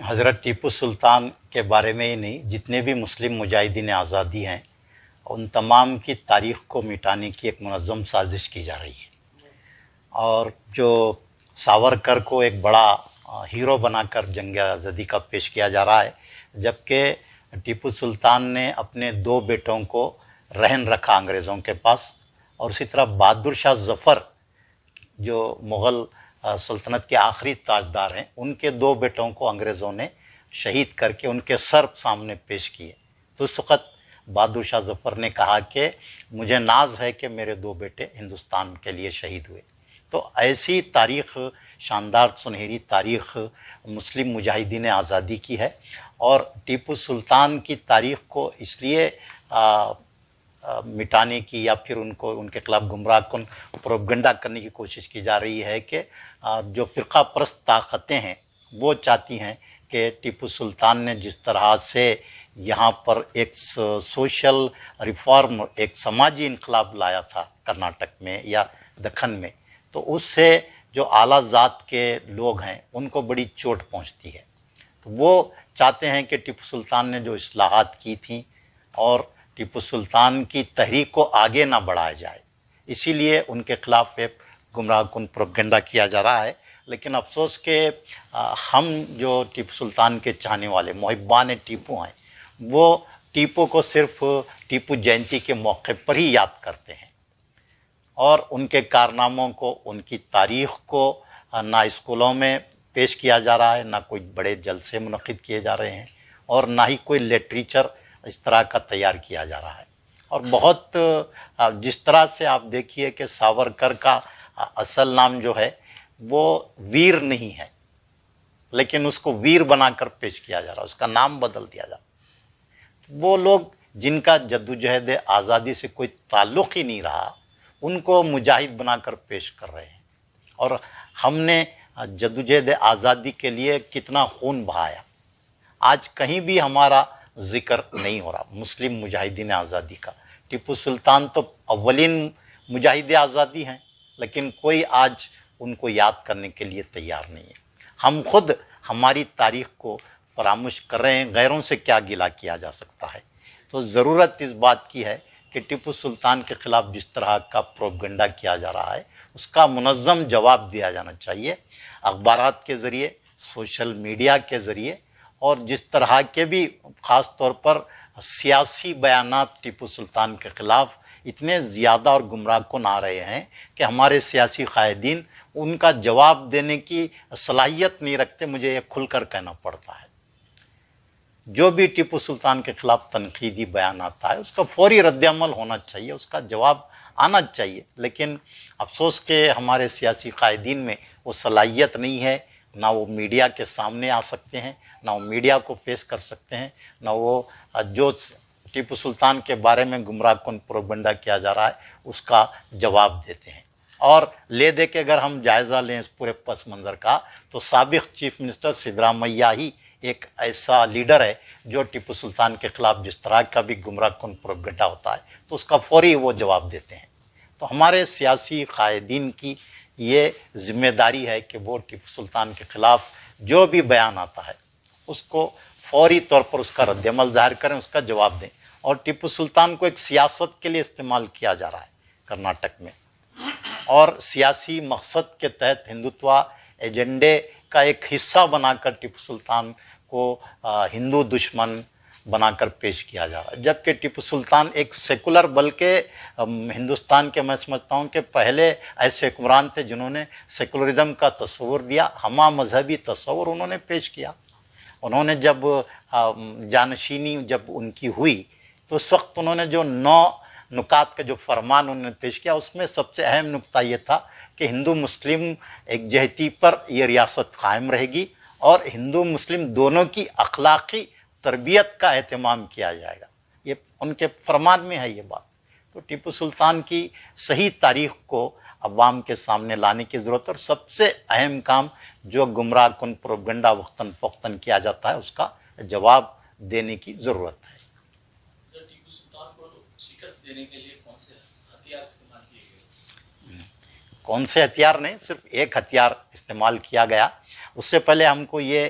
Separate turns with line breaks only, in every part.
حضرت ٹیپو سلطان کے بارے میں ہی نہیں، جتنے بھی مسلم مجاہدین آزادی ہیں ان تمام کی تاریخ کو مٹانے کی ایک منظم سازش کی جا رہی ہے، اور جو ساورکر کو ایک بڑا ہیرو بنا کر جنگ آزادی کا پیش کیا جا رہا ہے، جبکہ ٹیپو سلطان نے اپنے 2 بیٹوں کو رہن رکھا انگریزوں کے پاس، اور اسی طرح بہادر شاہ ظفر جو مغل سلطنت کے آخری تاجدار ہیں، ان کے 2 بیٹوں کو انگریزوں نے شہید کر کے ان کے سر سامنے پیش کیے۔ تو اس وقت بہادر شاہ ظفر نے کہا کہ مجھے ناز ہے کہ میرے 2 بیٹے ہندوستان کے لیے شہید ہوئے۔ تو ایسی تاریخ، شاندار سنہری تاریخ مسلم مجاہدین آزادی کی ہے، اور ٹیپو سلطان کی تاریخ کو اس لیے مٹانے کی یا پھر ان کے خلاف گمراہ کن پروپیگنڈا کرنے کی کوشش کی جا رہی ہے کہ جو فرقہ پرست طاقتیں ہیں وہ چاہتی ہیں کہ ٹیپو سلطان نے جس طرح سے یہاں پر ایک سوشل ریفارم، ایک سماجی انقلاب لایا تھا کرناٹک میں یا دکن میں، تو اس سے جو اعلیٰ ذات کے لوگ ہیں ان کو بڑی چوٹ پہنچتی ہے۔ تو وہ چاہتے ہیں کہ ٹیپو سلطان نے جو اصلاحات کی تھیں اور ٹیپو سلطان کی تحریک کو آگے نہ بڑھایا جائے، اسی لیے ان کے خلاف ایک گمراہ کن پروپیگنڈا کیا جا رہا ہے۔ لیکن افسوس کہ ہم جو ٹیپو سلطان کے چاہنے والے محبان ٹیپو ہیں، وہ ٹیپو کو صرف ٹیپو جینتی کے موقع پر ہی یاد کرتے ہیں، اور ان کے کارناموں کو، ان کی تاریخ کو نہ اسکولوں میں پیش کیا جا رہا ہے، نہ کوئی بڑے جلسے منعقد کیے جا رہے ہیں، اور نہ ہی کوئی لٹریچر اس طرح کا تیار کیا جا رہا ہے۔ اور بہت جس طرح سے آپ دیکھیے کہ ساورکر کا اصل نام جو ہے وہ ویر نہیں ہے، لیکن اس کو ویر بنا کر پیش کیا جا رہا ہے، اس کا نام بدل دیا جا رہا۔ وہ لوگ جن کا جدوجہد آزادی سے کوئی تعلق ہی نہیں رہا، ان کو مجاہد بنا کر پیش کر رہے ہیں، اور ہم نے جدوجہد آزادی کے لیے کتنا خون بہایا، آج کہیں بھی ہمارا ذکر نہیں ہو رہا مسلم مجاہدین آزادی کا۔ ٹیپو سلطان تو اولین مجاہد آزادی ہیں، لیکن کوئی آج ان کو یاد کرنے کے لیے تیار نہیں ہے۔ ہم خود ہماری تاریخ کو فراموش کر رہے ہیں، غیروں سے کیا گلہ کیا جا سکتا ہے؟ تو ضرورت اس بات کی ہے کہ ٹیپو سلطان کے خلاف جس طرح کا پروپیگنڈا کیا جا رہا ہے اس کا منظم جواب دیا جانا چاہیے، اخبارات کے ذریعے، سوشل میڈیا کے ذریعے، اور جس طرح کے بھی خاص طور پر سیاسی بیانات ٹیپو سلطان کے خلاف اتنے زیادہ اور گمراہ کن آ رہے ہیں کہ ہمارے سیاسی قائدین ان کا جواب دینے کی صلاحیت نہیں رکھتے۔ مجھے یہ کھل کر کہنا پڑتا ہے، جو بھی ٹیپو سلطان کے خلاف تنقیدی بیانات آئے اس کا فوری رد عمل ہونا چاہیے، اس کا جواب آنا چاہیے، لیکن افسوس کہ ہمارے سیاسی قائدین میں وہ صلاحیت نہیں ہے، نہ وہ میڈیا کے سامنے آ سکتے ہیں، نہ وہ میڈیا کو فیس کر سکتے ہیں، نہ وہ جو ٹیپو سلطان کے بارے میں گمراہ کن پروپیگنڈا کیا جا رہا ہے اس کا جواب دیتے ہیں۔ اور لے دے کے اگر ہم جائزہ لیں اس پورے پس منظر کا، تو سابق چیف منسٹر سدھرامیا ہی ایک ایسا لیڈر ہے جو ٹیپو سلطان کے خلاف جس طرح کا بھی گمراہ کن پروپیگنڈا ہوتا ہے تو اس کا فوری وہ جواب دیتے ہیں۔ تو ہمارے سیاسی قائدین کی یہ ذمہ داری ہے کہ وہ ٹیپو سلطان کے خلاف جو بھی بیان آتا ہے اس کو فوری طور پر اس کا رد عمل ظاہر کریں، اس کا جواب دیں۔ اور ٹیپو سلطان کو ایک سیاست کے لیے استعمال کیا جا رہا ہے کرناٹک میں، اور سیاسی مقصد کے تحت ہندوتوا ایجنڈے کا ایک حصہ بنا کر ٹیپو سلطان کو ہندو دشمن بنا کر پیش کیا جا رہا ہے، جبکہ ٹیپو سلطان ایک سیکولر، بلکہ ہندوستان کے میں سمجھتا ہوں کہ پہلے ایسے حکمران تھے جنہوں نے سیکولرزم کا تصور دیا، ہمہ مذہبی تصور انہوں نے پیش کیا۔ انہوں نے جب جانشینی جب ان کی ہوئی تو اس وقت انہوں نے جو 9 نکات کا جو فرمان انہوں نے پیش کیا، اس میں سب سے اہم نکتہ یہ تھا کہ ہندو مسلم ایک جہتی پر یہ ریاست قائم رہے گی، اور ہندو مسلم دونوں کی اخلاقی تربیت کا اہتمام کیا جائے گا۔ یہ ان کے فرمان میں ہے یہ بات۔ تو ٹیپو سلطان کی صحیح تاریخ کو عوام کے سامنے لانے کی ضرورت ہے، اور سب سے اہم کام جو گمراہ کن پروپیگنڈا وقتاً فوقتاً کیا جاتا ہے اس کا جواب دینے کی ضرورت ہے۔
ٹیپو سلطان کو شکست دینے کے لیے کون سے ہتھیار استعمال کیے گئے؟
کون سے ہتھیار نہیں، صرف ایک ہتھیار استعمال کیا گیا۔ اس سے پہلے ہم کو یہ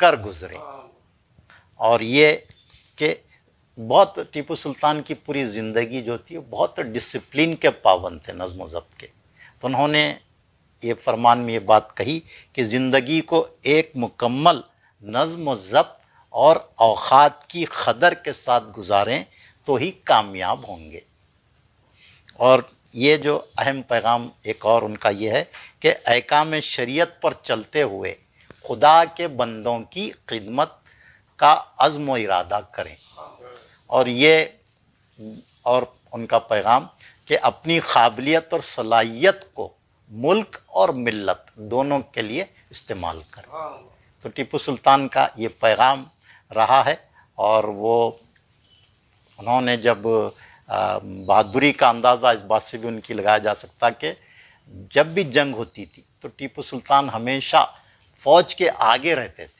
کر گزرے. اور یہ کہ بہت ٹیپو سلطان کی پوری زندگی جو تھی وہ بہت ڈسپلن کے پابند تھے، نظم و ضبط کے. تو انہوں نے یہ فرمان میں یہ بات کہی کہ زندگی کو ایک مکمل نظم و ضبط اور اوقات کی قدر کے ساتھ گزاریں تو ہی کامیاب ہوں گے. اور یہ جو اہم پیغام ایک اور ان کا یہ ہے کہ احکام شریعت پر چلتے ہوئے خدا کے بندوں کی خدمت کا عزم و ارادہ کریں. اور یہ اور ان کا پیغام کہ اپنی قابلیت اور صلاحیت کو ملک اور ملت دونوں کے لیے استعمال کریں. تو ٹیپو سلطان کا یہ پیغام رہا ہے. اور وہ انہوں نے جب بہادری کا اندازہ اس بات سے بھی ان کی لگایا جا سکتا کہ جب بھی جنگ ہوتی تھی تو ٹیپو سلطان ہمیشہ فوج کے آگے رہتے تھے.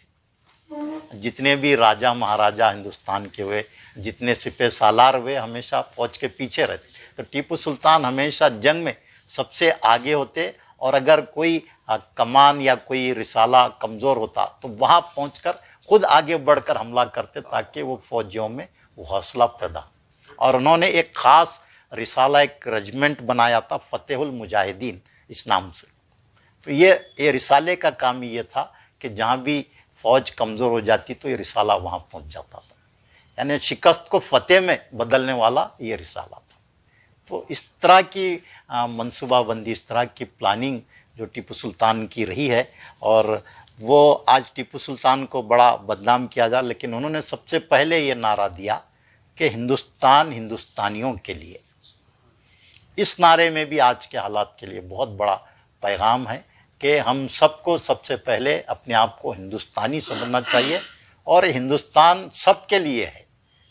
جتنے بھی راجہ مہاراجہ ہندوستان کے ہوئے، جتنے سپہ سالار ہوئے، ہمیشہ فوج کے پیچھے رہتے. تو ٹیپو سلطان ہمیشہ جنگ میں سب سے آگے ہوتے، اور اگر کوئی کمان یا کوئی رسالہ کمزور ہوتا تو وہاں پہنچ کر خود آگے بڑھ کر حملہ کرتے تاکہ وہ فوجیوں میں وہ حوصلہ پیدا. اور انہوں نے ایک خاص رسالہ، ایک رجمنٹ بنایا تھا فتح المجاہدین اس نام سے. تو یہ رسالے کا کام یہ تھا کہ جہاں بھی فوج کمزور ہو جاتی تو یہ رسالہ وہاں پہنچ جاتا تھا. یعنی شکست کو فتح میں بدلنے والا یہ رسالہ تھا. تو اس طرح کی منصوبہ بندی، اس طرح کی پلاننگ جو ٹیپو سلطان کی رہی ہے. اور وہ آج ٹیپو سلطان کو بڑا بدنام کیا جا، لیکن انہوں نے سب سے پہلے یہ نعرہ دیا کہ ہندوستان ہندوستانیوں کے لیے. اس نعرے میں بھی آج کے حالات کے لیے بہت بڑا پیغام ہے کہ ہم سب کو سب سے پہلے اپنے آپ کو ہندوستانی سمجھنا چاہیے. اور ہندوستان سب کے لیے ہے،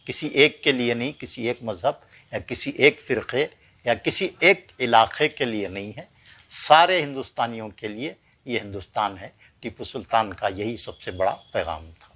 کسی ایک کے لیے نہیں، کسی ایک مذہب یا کسی ایک فرقے یا کسی ایک علاقے کے لیے نہیں ہے. سارے ہندوستانیوں کے لیے یہ ہندوستان ہے. ٹیپو سلطان کا یہی سب سے بڑا پیغام تھا.